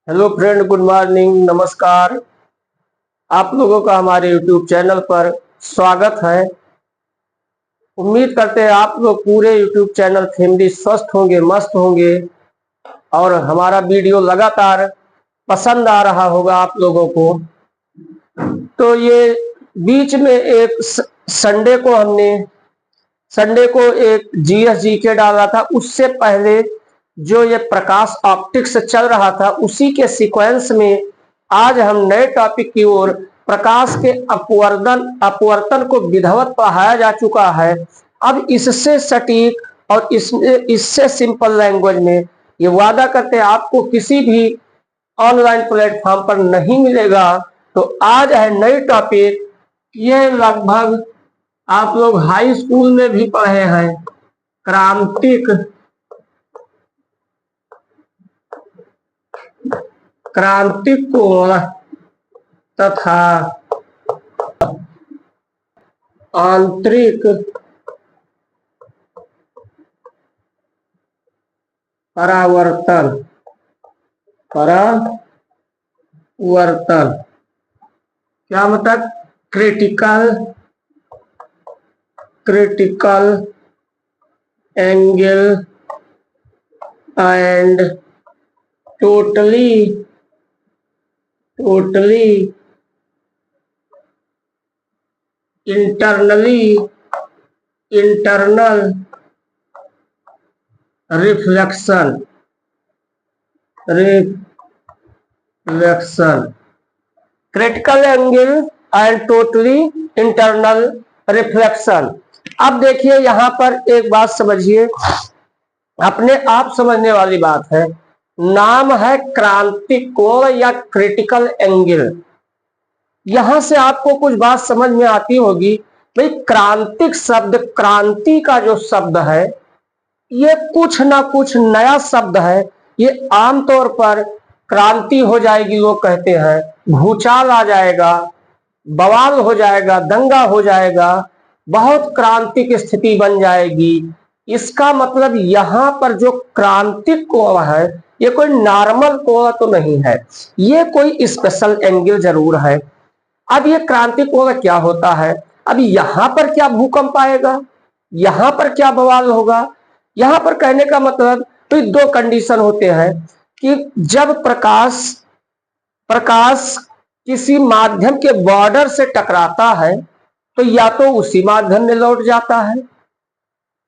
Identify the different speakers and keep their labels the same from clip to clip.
Speaker 1: Hello friend, good morning, नमस्कार। आप लोगों का हमारे यूट्यूब चैनल पर स्वागत है। उम्मीद करते हैं आप लोग पूरे यूट्यूब चैनल फैमिली स्वस्थ होंगे, मस्त होंगे और हमारा वीडियो लगातार पसंद आ रहा होगा आप लोगों को। तो ये बीच में एक संडे को एक जीएस जीके डाला था। उससे पहले जो ये प्रकाश ऑप्टिक्स चल रहा था उसी के सीक्वेंस में आज हम नए टॉपिक की ओर प्रकाश के अपवर्तन को विधिवत पढ़ाया जा चुका है। अब इससे सटीक और इससे सिंपल लैंग्वेज में ये वादा करते हैं आपको किसी भी ऑनलाइन प्लेटफॉर्म पर नहीं मिलेगा। तो आज है नई टॉपिक। ये लगभग आप लोग हाई स्कूल में भी पढ़े हैं। क्रांतिक कोण तथा आंतरिक परावर्तन क्या मतलब? Critical angle and totally internal reflection critical angle and totally internal reflection. अब देखिए यहां पर एक बात समझिए, अपने आप समझने वाली बात है। नाम है क्रांतिक कोण या क्रिटिकल एंगल। यहां से आपको कुछ बात समझ में आती होगी। भाई क्रांतिक शब्द, क्रांति का जो शब्द है ये कुछ ना कुछ नया शब्द है। ये आमतौर पर क्रांति हो जाएगी, लोग कहते हैं भूचाल आ जाएगा, बवाल हो जाएगा, दंगा हो जाएगा, बहुत क्रांतिक स्थिति बन जाएगी। इसका मतलब यहाँ पर जो क्रांतिक कोण है ये कोई नॉर्मल कोण तो नहीं है, ये कोई स्पेशल एंगल जरूर है। अब ये क्रांतिक कोण क्या होता है? अब यहाँ पर क्या भूकंप आएगा, यहाँ पर क्या बवाल होगा? यहाँ पर कहने का मतलब तो दो कंडीशन होते हैं कि जब प्रकाश किसी माध्यम के बॉर्डर से टकराता है तो या तो उसी माध्यम में लौट जाता है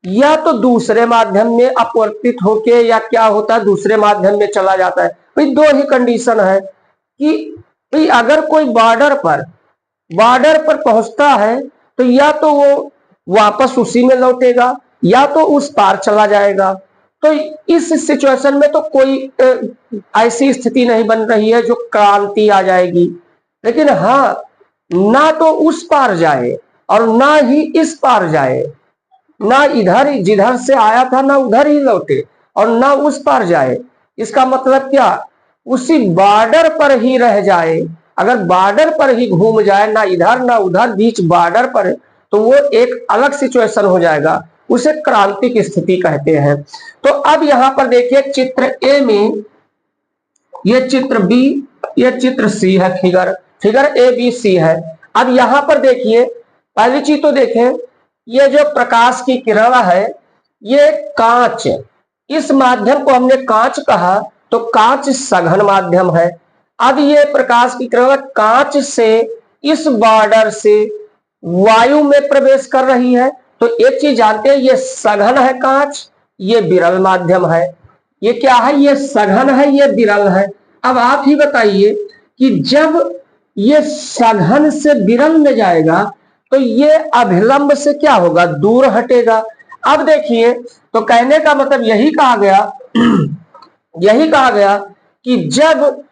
Speaker 1: या तो दूसरे माध्यम में अपवर्तित होके या क्या होता है दूसरे माध्यम में चला जाता है। भाई दो ही कंडीशन है कि भाई अगर कोई बॉर्डर पर पहुंचता है तो या तो वो वापस उसी में लौटेगा या तो उस पार चला जाएगा। तो इस सिचुएशन में तो कोई ऐसी स्थिति नहीं बन रही है जो क्रांति आ जाएगी। लेकिन हाँ, ना तो उस पार जाए और ना ही इस पार जाए, ना इधर जिधर से आया था ना उधर ही लौटे और ना उस पार जाए। इसका मतलब क्या? उसी बॉर्डर पर ही रह जाए। अगर बॉर्डर पर ही घूम जाए, ना इधर ना उधर, बीच बॉर्डर पर, तो वो एक अलग सिचुएशन हो जाएगा, उसे क्रांतिक स्थिति कहते हैं। तो अब यहां पर देखिए चित्र ए में, ये चित्र बी, ये चित्र सी है, फिगर ए बी सी है। अब यहां पर देखिए पहली चीज तो देखें, ये जो प्रकाश की किरण है ये कांच, इस माध्यम को हमने कांच कहा तो कांच सघन माध्यम है। अब ये प्रकाश की किरण कांच से इस बॉर्डर से वायु में प्रवेश कर रही है। तो एक चीज जानते हैं, ये सघन है कांच, ये विरल माध्यम है। ये क्या है? ये सघन है, ये विरल है। अब आप ही बताइए कि जब ये सघन से विरल में जाएगा तो ये अभिलंब से क्या होगा? दूर हटेगा। अब देखिए, तो कहने का मतलब यही कहा गया कि जब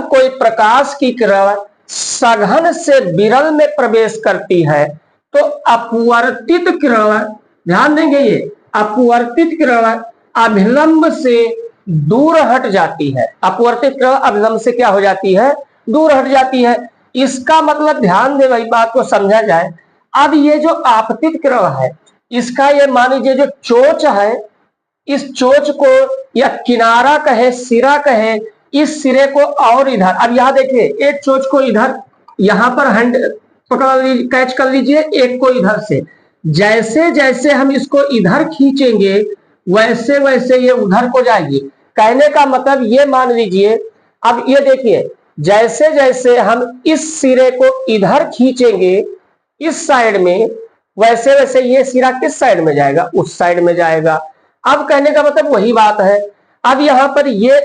Speaker 1: कोई प्रकाश की किरण सघन से विरल में प्रवेश करती है तो अपवर्तित किरण, ध्यान देंगे, ये अपवर्तित किरण अभिलंब से दूर हट जाती है। अपवर्तित किरण अभिलंब से क्या हो जाती है? दूर हट जाती है। इसका मतलब ध्यान दे, वही बात को समझा जाए। अब ये जो आपतित किरण है इसका ये मान लीजिए जो चोच है, इस चोच को या किनारा कहे, सिरा कहे, इस सिरे को और इधर, अब यहां देखिए एक चोंच को इधर यहां पर हैंड पकड़ कैच कर लीजिए, एक को इधर से, जैसे जैसे हम इसको इधर खींचेंगे वैसे वैसे ये उधर को जाएगी। कहने का मतलब ये मान लीजिए, अब ये देखिए जैसे जैसे हम इस सिरे को इधर खींचेंगे इस साइड में, वैसे वैसे ये सिरा किस साइड में जाएगा, उस साइड में जाएगा। अब कहने का मतलब वही बात है। अब यहां पर ये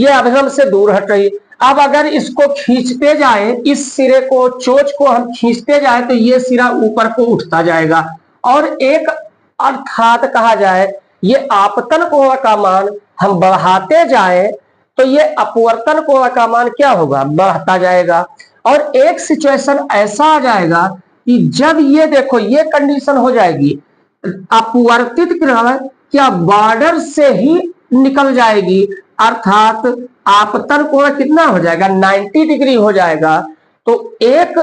Speaker 1: अभिगम से दूर हट रही है। अब अगर इसको खींचते जाए, इस सिरे को चोंच को हम खींचते जाए तो ये सिरा ऊपर को उठता जाएगा। और एक अर्थात कहा जाए ये आपतन कोण का मान हम बढ़ाते जाए तो ये अपवर्तन कोण का मान क्या होगा, बढ़ता जाएगा। और एक सिचुएशन ऐसा आ जाएगा कि जब ये देखो ये कंडीशन हो जाएगी, अपवर्तित किरण क्या बॉर्डर से ही निकल जाएगी, अर्थात आपतन कोण कितना हो जाएगा, 90 डिग्री हो जाएगा। तो एक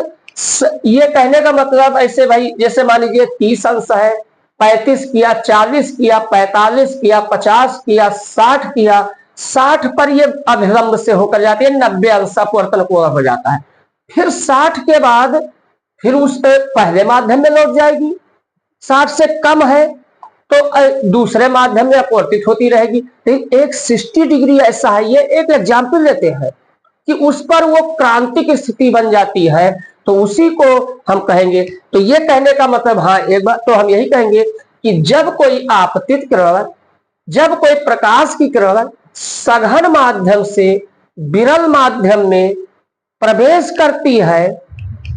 Speaker 1: ये कहने का मतलब ऐसे भाई, जैसे मान लीजिए 30 अंश है, 35 किया, 40 किया, 45 किया, 50 किया, 60 किया, 60 पर ये अभिलंब से होकर जाती है, 90 अंश अपवर्तन कोण हो जाता है। फिर 60 के बाद फिर उस पहले माध्यम में लौट जाएगी, 60 से कम है तो दूसरे माध्यम में अपवर्तित होती रहेगी। तो एक 60 डिग्री ऐसा है, ये एक एग्जाम्पल लेते हैं कि उस पर वो क्रांतिक स्थिति बन जाती है, तो उसी को हम कहेंगे। तो ये कहने का मतलब, हाँ एक बात तो हम यही कहेंगे कि जब कोई आपतित किरण, जब कोई प्रकाश की किरण सघन माध्यम से विरल माध्यम में प्रवेश करती है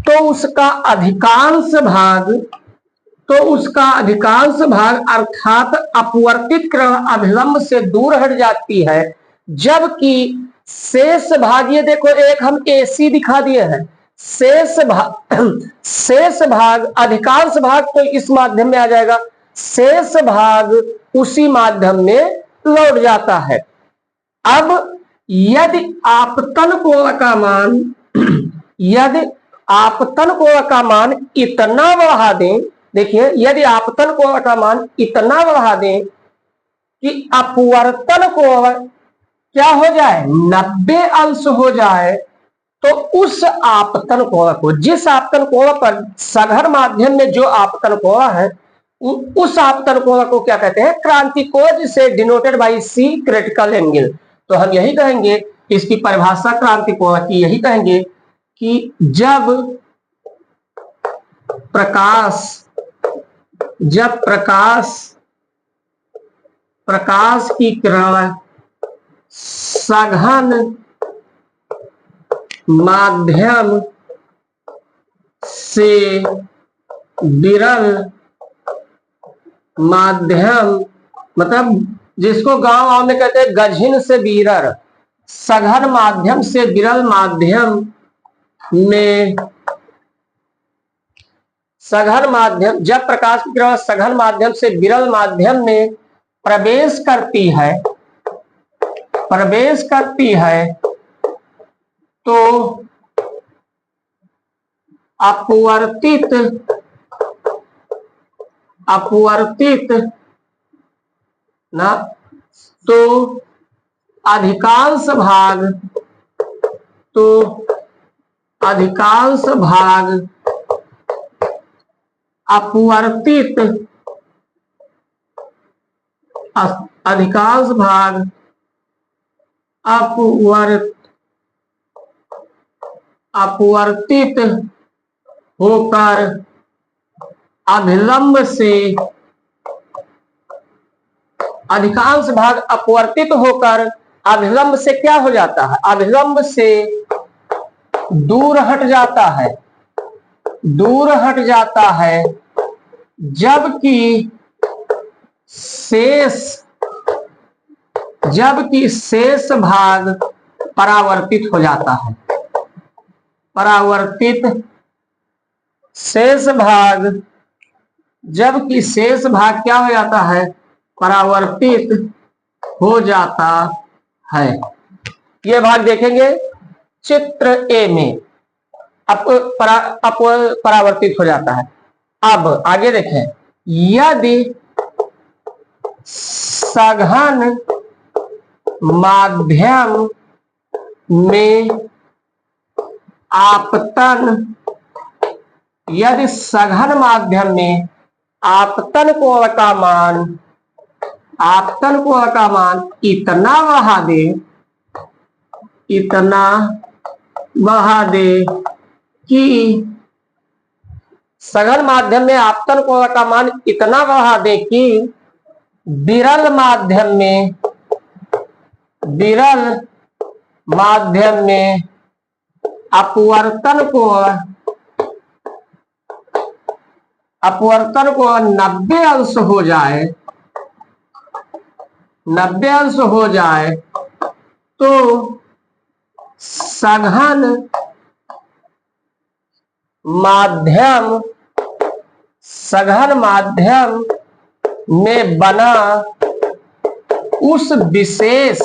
Speaker 1: तो उसका अधिकांश भाग अर्थात अपवर्तित किरण अभिलंब से दूर हट जाती है, जबकि शेष भाग, ये देखो एक हम AC दिखा दिए हैं, शेष भाग अधिकांश भाग तो इस माध्यम में आ जाएगा, शेष भाग उसी माध्यम में लौट जाता है। अब यदि आपतन कोण का मान इतना बढ़ा दें, देखिए यदि आपतन कोण का मान इतना बढ़ा दें कि अपवर्तन कोण क्या हो जाए, 90 अंश हो जाए, तो उस आपतन कोण को, जिस आपतन कोण पर सघन माध्यम में जो आपतन कोण है, उस आपतन कोण को क्या कहते हैं, क्रांति कोण, से denoted by C critical angle. तो हम यही कहेंगे, इसकी परिभाषा क्रांति कोण की यही कहेंगे कि जब प्रकाश की किरण सघन माध्यम से विरल माध्यम, मतलब जिसको गांव में कहते हैं गझिन से विरल, सघन माध्यम से विरल माध्यम में, सघन माध्यम, जब प्रकाश की किरण सघन माध्यम से विरल माध्यम में प्रवेश करती है तो अपवर्तित ना, तो अधिकांश भाग अपवर्तित होकर अभिलंब से, अधिकांश भाग अपवर्तित होकर अभिलंब से क्या हो जाता है, अभिलंब से दूर हट जाता है, जबकि शेष भाग परावर्तित हो जाता है, जबकि शेष भाग क्या हो जाता है, परावर्तित हो जाता है। ये भाग देखेंगे चित्र ए में, परावर्तित हो जाता है। अब आगे देखें, यदि सघन माध्यम में आपतन, यदि सघन माध्यम में आपतन कोण का मान इतना बढ़ा दे कि सघन माध्यम में आपतन कोण का मान इतना बढ़ा दे कि विरल माध्यम में अपवर्तन को 90 अंश हो जाए तो सघन माध्यम में बना उस विशेष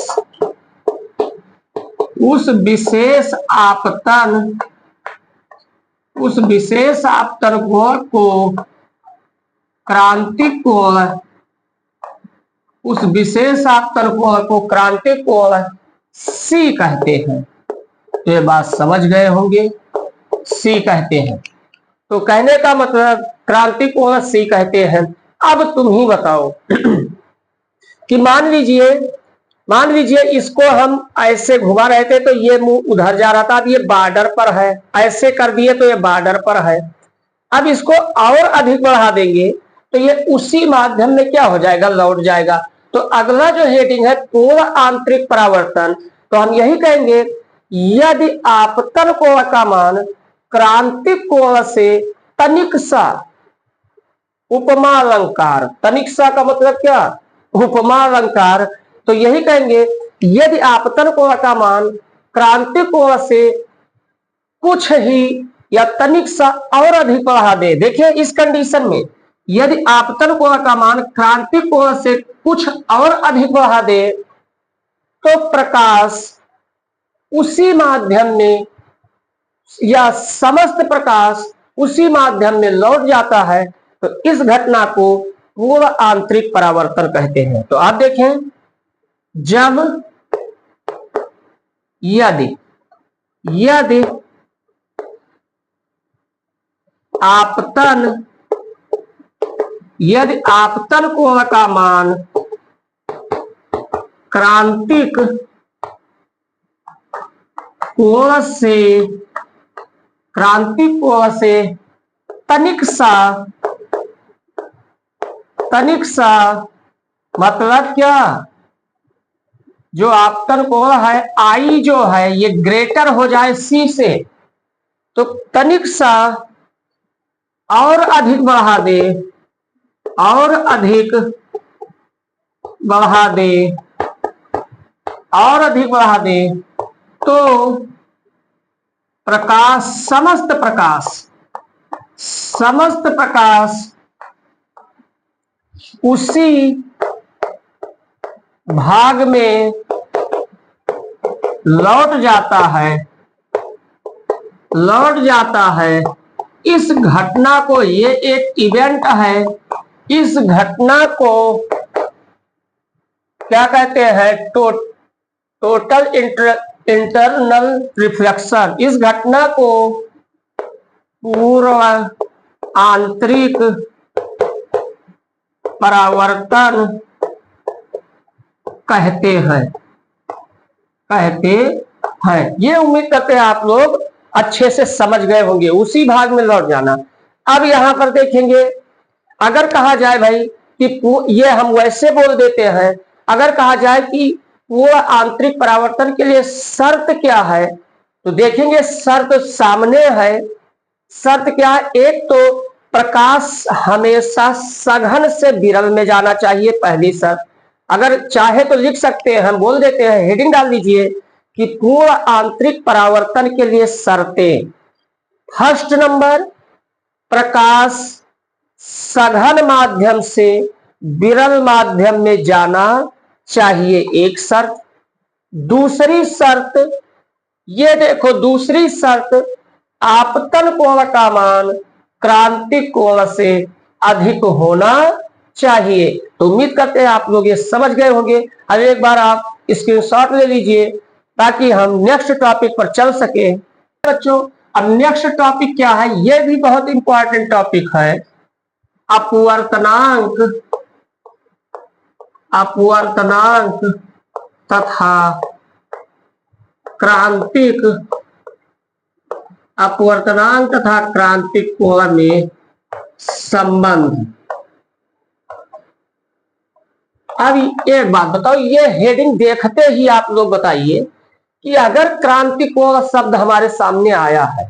Speaker 1: आपतन कोण को क्रांतिक कोण सी कहते हैं। तो ये बात समझ गए होंगे, सी कहते हैं। तो कहने का मतलब क्रांतिक कोण सी कहते हैं। अब तुम ही बताओ कि मान लीजिए इसको हम ऐसे घुमा रहे थे तो ये मुंह उधर जा रहा था, अब ये बॉर्डर पर है, ऐसे कर दिए तो ये बॉर्डर पर है। अब इसको और अधिक बढ़ा देंगे तो ये उसी माध्यम में क्या हो जाएगा, लौट जाएगा। तो अगला जो हेडिंग है कोण आंतरिक परावर्तन, तो हम यही कहेंगे यदि आपतन कोण का मान क्रांतिक कोण से तनिक सा, उपमा अलंकार, तनिक सा का मतलब क्या, उपमा अलंकार। तो यही कहेंगे यदि आपतन कोण का मान क्रांतिक कोण से कुछ ही या तनिक सा और अधिक बढ़ा दे। देखिए इस कंडीशन में यदि आपतन कोण का मान क्रांतिक कोण से कुछ और अधिक बढ़ा दे तो प्रकाश उसी माध्यम में या समस्त प्रकाश उसी माध्यम में लौट जाता है। तो इस घटना को पूर्ण आंतरिक परावर्तन कहते हैं। तो आप देखें, जब यदि आपतन कोण का मान क्रांतिक कोण से तनिक सा मतलब क्या, जो आपतन कोण है आई जो है ये ग्रेटर हो जाए सी से, तो तनिक सा और अधिक बढ़ा दे तो प्रकाश, समस्त प्रकाश उसी भाग में लौट जाता है। इस घटना को, ये एक इवेंट है, इस घटना को क्या कहते हैं, टोटल इंटरनल रिफ्लेक्शन। इस घटना को पूर्ण आंतरिक परावर्तन कहते हैं। ये उम्मीद करते हैं आप लोग अच्छे से समझ गए होंगे, उसी भाग में लौट जाना। अब यहां पर देखेंगे, अगर कहा जाए भाई कि ये हम वैसे बोल देते हैं, अगर कहा जाए कि वो आंतरिक परावर्तन के लिए शर्त क्या है, तो देखेंगे शर्त सामने है। शर्त क्या है, एक तो प्रकाश हमेशा सघन से विरल में जाना चाहिए, पहली शर्त। अगर चाहे तो लिख सकते हैं, हम बोल देते हैं, हेडिंग डाल दीजिए कि पूर्ण आंतरिक परावर्तन के लिए शर्तें। फर्स्ट नंबर, प्रकाश सघन माध्यम से विरल माध्यम में जाना चाहिए, एक शर्त। दूसरी शर्त, ये देखो दूसरी शर्त, आपतन कोण का मान क्रांतिक कोण से अधिक होना चाहिए। तो उम्मीद करते हैं आप लोग ये समझ गए होंगे। अब एक बार आप स्क्रीनशॉट ले लीजिए ताकि हम नेक्स्ट टॉपिक पर चल सके। बच्चों अब नेक्स्ट टॉपिक क्या है, ये भी बहुत इंपॉर्टेंट टॉपिक है, अपवर्तनांक, अपवर्तनांक तथा क्रांतिक, अपवर्तनांक तथा क्रांतिक कोण में संबंध। अब एक बात बताओ, ये हेडिंग देखते ही आप लोग बताइए कि अगर क्रांतिक कोण शब्द हमारे सामने आया है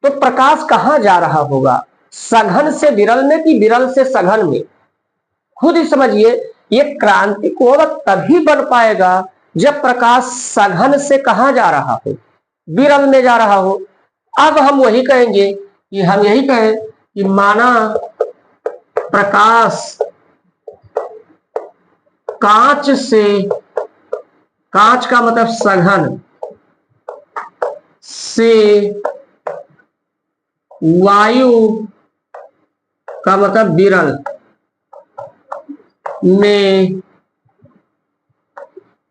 Speaker 1: तो प्रकाश कहां जा रहा होगा, सघन से विरल में कि विरल से सघन में? खुद ही समझिए, ये क्रांतिक कोण तभी बन पाएगा जब प्रकाश सघन से कहां जा रहा हो, विरल में जा रहा हो। अब हम वही कहेंगे कि हम यही कहें कि माना प्रकाश कांच से, कांच का मतलब सघन से वायु का मतलब विरल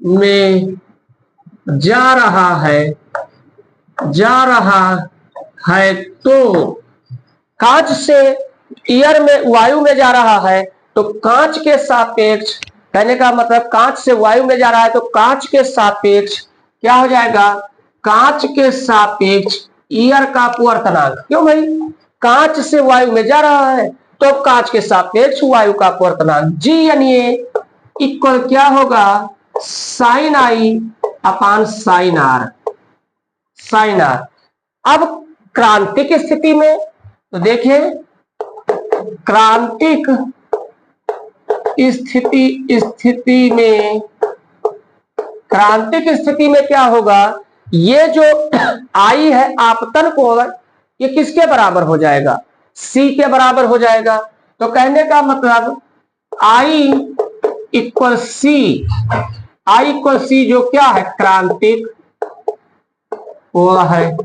Speaker 1: में जा रहा है, तो कांच से एयर में, वायु में जा रहा है तो कांच के सापेक्ष, कहने का मतलब कांच से वायु में जा रहा है तो कांच के सापेक्ष क्या हो जाएगा, कांच के सापेक्ष एयर का अपवर्तनांक। क्यों भाई, कांच से वायु में जा रहा है तो कांच के सापेक्ष वायु का अपवर्तनांक जी यानी इक्वल क्या होगा, sine i upon sine r, sine r. अब क्रांतिक स्थिति में तो देखिए, क्रांतिक स्थिति में, क्रांतिक स्थिति में क्या होगा, ये जो आई है आपतन कोण, ये किसके बराबर हो जाएगा, सी के बराबर हो जाएगा। तो कहने का मतलब I equal C, I equal सी जो क्या है, क्रांतिक कोण है।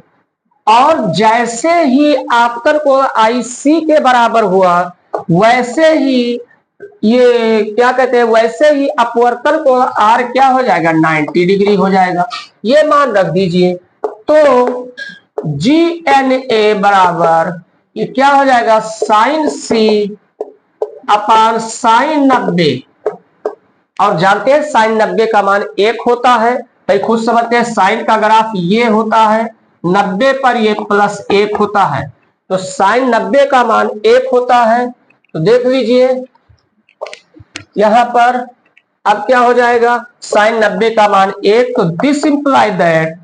Speaker 1: और जैसे ही आपतन कोण आई सी के बराबर हुआ, वैसे ही ये क्या कहते हैं, वैसे ही अपवर्तन कोण आर क्या हो जाएगा, 90 डिग्री हो जाएगा। ये मान रख दीजिए। तो जी एन ए बराबर ये क्या हो जाएगा, साइन सी अपान साइन 90। और जानते हैं साइन 90 का मान 1 होता है, तो खुद समझते हैं साइन का ग्राफ ये होता है, 90 पर ये प्लस 1 होता है, तो साइन 90 का मान 1 होता है। तो देख लीजिए यहां पर अब क्या हो जाएगा, साइन 90 का मान 1, तो this imply that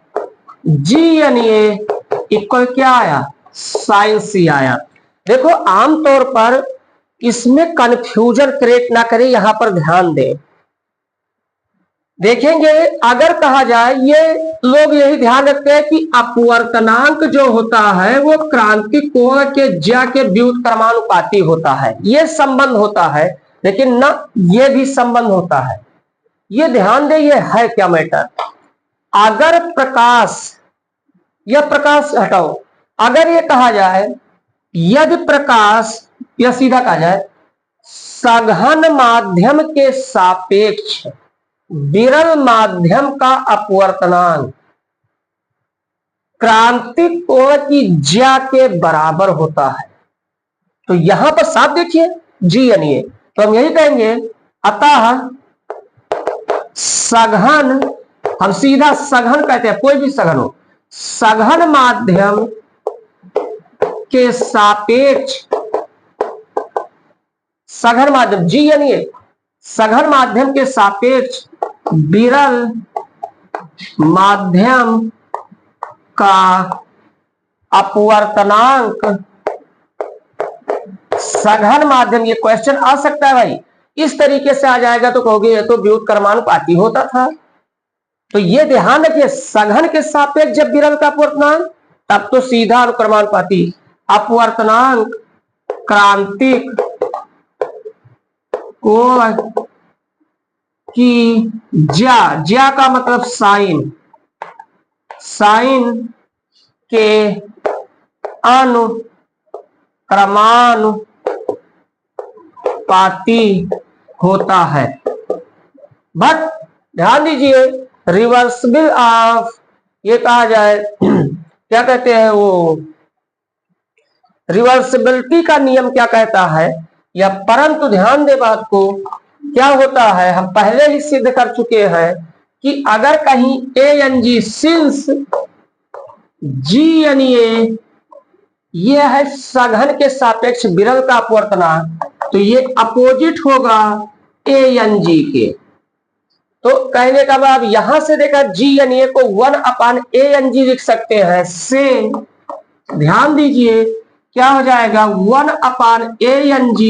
Speaker 1: g n a equal क्या आया, साइन सी आया। देखो आमतौर पर इसमें कंफ्यूजन क्रिएट ना करें, यहां पर ध्यान दें। देखेंगे अगर कहा जाए, ये लोग यही ध्यान रखते हैं कि अपवर्तनांक जो होता है वो क्रांतिक कोण के ज्या के व्युत्क्रमानुपाती होता है, ये संबंध होता है, लेकिन न ये भी संबंध होता है। ये ध्यान दे, ये है क्या मैटर। अगर प्रकाश, यह प्रकाश हटाओ, अगर ये कहा जाए यदि प्रकाश, यह सीधा कहा जाए सघन माध्यम के सापेक्ष विरल माध्यम का अपवर्तनांक क्रांतिक कोण की ज्या के बराबर होता है, तो यहां पर साफ देखिए जी यानी, तो हम यही कहेंगे अतः सघन, हम सीधा सघन कहते हैं, कोई भी सघन हो, सघन माध्यम के सापेक्ष, सघन माध्यम जी यानी सघन माध्यम के सापेक्ष विरल माध्यम का अपवर्तनांक, सघन माध्यम, ये क्वेश्चन आ सकता है भाई, इस तरीके से आ जाएगा तो कहोगे ये तो व्युत्क्रमानुपाती होता था। तो ये ध्यान रखिए, सघन के सापेक्ष जब विरल का अपवर्तनांक, तब तो सीधा अनुक्रमानुपाती। अपवर्तनांक क्रांतिक कोण की ज्या, ज्या का मतलब साइन, साइन के अनुक्रमानुपाती होता है। बट ध्यान दीजिए रिवर्सिबल ऑफ, ये कहा जाए क्या कहते हैं वो, रिवर्सिबिलिटी का नियम क्या कहता है, या परंतु ध्यान दे बात को, क्या होता है हम पहले ही सिद्ध कर चुके हैं कि अगर कहीं ANG सिंस GNA ये है सघन के सापेक्ष विरल का अपवर्तनांक, तो ये अपोजिट होगा ANG के। तो कहने का मतलब यहां से देखा GNA को 1/ANG लिख सकते हैं, से ध्यान दीजिए क्या हो जाएगा 1/ANG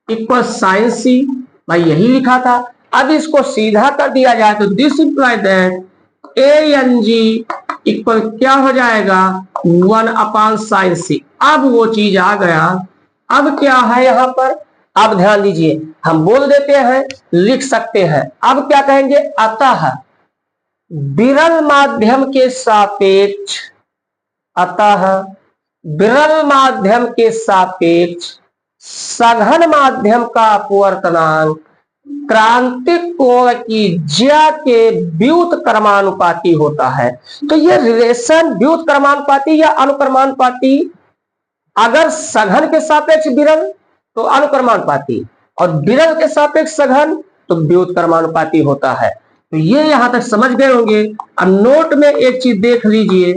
Speaker 1: इक्वल साइन सी, भाई यही लिखा था। अब इसको सीधा कर दिया जाए तो this imply that ANG equal क्या हो जाएगा 1/sin सी। अब वो चीज आ गया। अब क्या है यहां पर, अब ध्यान दीजिए हम बोल देते हैं, लिख सकते हैं। अब क्या कहेंगे, अतः विरल माध्यम के सापेक्ष, अतः विरल माध्यम के सापेक्ष सघन माध्यम का अपवर्तनांक क्रांतिक कोण की ज्या के व्युत क्रमानुपाती होता है। तो ये रिलेशन व्युत क्रमानुपाती या अनुक्रमानुपाती, अगर सघन के सापेक्ष विरल तो अनुक्रमानुपाती, और विरल के सापेक्ष सघन तो व्युत क्रमानुपाती होता है। तो ये यहां तक समझ गए होंगे। अब नोट में एक चीज देख लीजिए,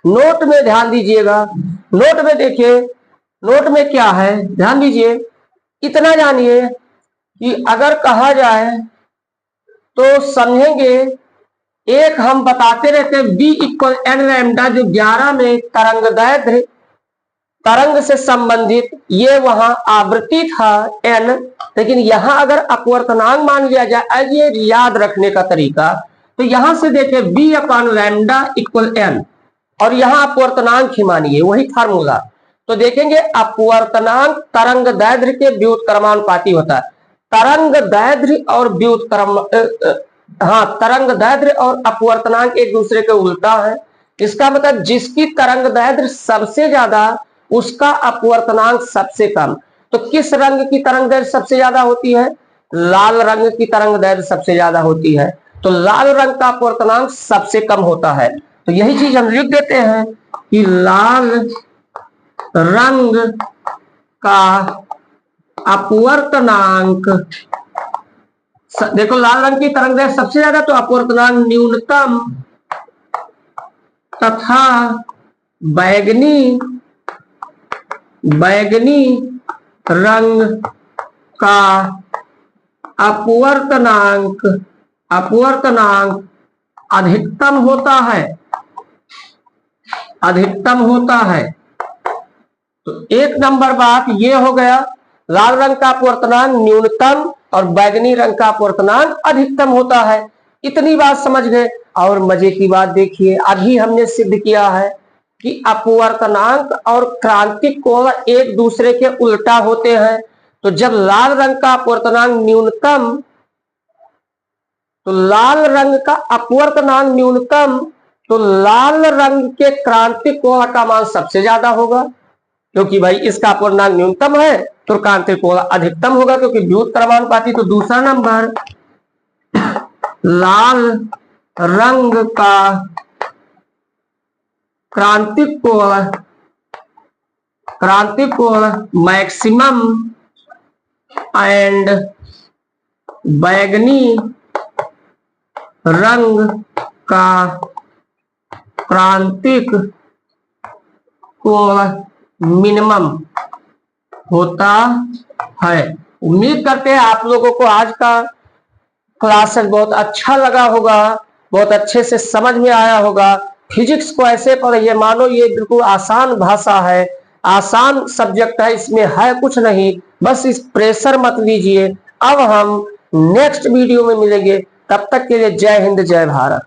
Speaker 1: नोट में ध्यान दीजिएगा, नोट में देखिए, नोट में क्या है ध्यान दीजिए। इतना जानिए कि अगर कहा जाए तो समझेंगे, एक हम बताते रहते हैं B इक्वल एन लैम्डा, जो 11 में तरंगदैर्ध्य, तरंग से संबंधित ये वहां आवृत्ति था n, लेकिन यहां अगर अपवर्तनांक मान लिया जाए, ये याद रखने का तरीका, तो यहां से देखें B/लैम्डा इक्वल n, और यहां अपवर्तनांक ही मानिए, वही फार्मूला। तो देखेंगे अपवर्तनांक तरंग दैर्ध्य के व्युत क्रमानुपाती होता है। तरंग दैर्ध्य और व्युत क्रम, हाँ तरंग दैर्ध्य और अपवर्तनांक एक दूसरे के उल्टा है। इसका मतलब जिसकी तरंग दैर्ध्य सबसे ज्यादा उसका अपवर्तनांक सबसे कम। तो किस रंग की तरंग दैर्ध्य सबसे ज्यादा होती है, लाल रंग की तरंग दैर्ध्य सबसे ज्यादा होती है, तो लाल रंग का अपवर्तनांक सबसे कम होता है। तो यही चीज हम लिख देते हैं कि लाल रंग का अपवर्तनांक, देखो लाल रंग की तरंग दैर्ध्य सबसे ज्यादा तो अपवर्तनांक न्यूनतम, तथा बैगनी रंग का अपवर्तनांक अधिकतम होता है। तो एक नंबर बात ये हो गया, लाल रंग का अपवर्तनांक न्यूनतम और बैगनी रंग का अपवर्तनांक अधिकतम होता है। इतनी बात समझ गए। और मजे की बात देखिए, अभी हमने सिद्ध किया है कि अपवर्तनांक और क्रांतिक कोण एक दूसरे के उल्टा होते हैं। तो जब लाल रंग का अपवर्तनांक न्यूनतम, तो लाल रंग का अपवर्तनांक न्यूनतम, तो लाल रंग के क्रांतिक कोण का मान सबसे ज्यादा होगा, क्योंकि भाई इसका अपवर्तनांक न्यूनतम है, तो क्रांतिक कोण अधिकतम होगा क्योंकि व्युत क्रमानुपाती। तो दूसरा नंबर, लाल रंग का क्रांतिक कोण मैक्सिमम एंड बैगनी रंग का क्रांतिक कोण मिनिमम होता है। उम्मीद करते हैं आप लोगों को आज का क्लासेस बहुत अच्छा लगा होगा, बहुत अच्छे से समझ में आया होगा। फिजिक्स को ऐसे पढ़िए मानो ये बिल्कुल आसान भाषा है, आसान सब्जेक्ट है, इसमें है कुछ नहीं, बस इस प्रेशर मत लीजिए। अब हम नेक्स्ट वीडियो में मिलेंगे, तब तक के लिए जय हिंद जय भारत।